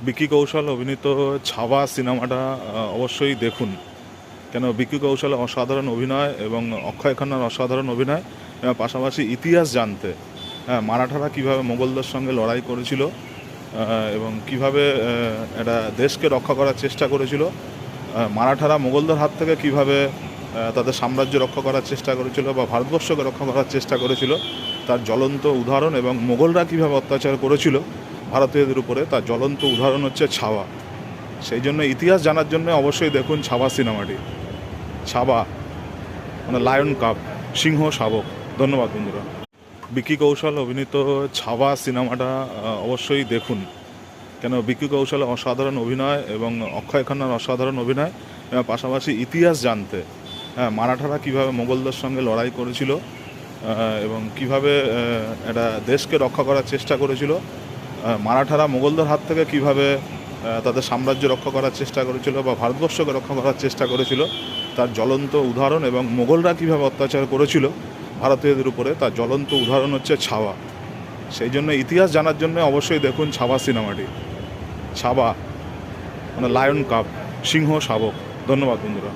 বিকি কৌশল অভিনীত ছাওয়া সিনেমাটা অবশ্যই দেখুন। কেন, বিকি কৌশলের অসাধারণ অভিনয় এবং অক্ষয় খান্নার অসাধারণ অভিনয়, পাশাপাশি ইতিহাস জানতে, হ্যাঁ, মারাঠারা কীভাবে মোগলদের সঙ্গে লড়াই করেছিল এবং কীভাবে একটা দেশকে রক্ষা করার চেষ্টা করেছিল, মারাঠারা মোগলদের হাত থেকে কীভাবে তাদের সাম্রাজ্য রক্ষা করার চেষ্টা করেছিল বা ভারতবর্ষকে রক্ষা করার চেষ্টা করেছিল, তার জ্বলন্ত উদাহরণ, এবং মোগলরা কীভাবে অত্যাচার করেছিল ভারতীয়দের উপরে, তার জ্বলন্ত উদাহরণ হচ্ছে ছাওয়া। সেই জন্য ইতিহাস জানার জন্য অবশ্যই দেখুন ছাওয়া সিনেমাটি। ছাওয়া মানে লায়ন কাপ, সিংহ শাবক। ধন্যবাদ বন্ধুরা। বিকি কৌশল অভিনীত ছাওয়া সিনেমাটা অবশ্যই দেখুন। কেন, বিকি কৌশলের অসাধারণ অভিনয় এবং অক্ষয় খান্নার অসাধারণ অভিনয়, পাশাপাশি ইতিহাস জানতে, হ্যাঁ, মারাঠারা কীভাবে মোগলদের সঙ্গে লড়াই করেছিল এবং কীভাবে একটা দেশকে রক্ষা করার চেষ্টা করেছিল, মারাঠারা মোগলদের হাত থেকে কীভাবে তাদের সাম্রাজ্য রক্ষা করার চেষ্টা করেছিল বা ভারতবর্ষকে রক্ষা করার চেষ্টা করেছিল, তার জ্বলন্ত উদাহরণ, এবং মোগলরা কীভাবে অত্যাচার করেছিল ভারতীয়দের উপরে, তার জ্বলন্ত উদাহরণ হচ্ছে ছাওয়া। সেই জন্য ইতিহাস জানার জন্য অবশ্যই দেখুন ছাওয়া সিনেমাটি। ছাওয়া মানে লায়ন কাপ, সিংহ শাবক। ধন্যবাদ বন্ধুরা।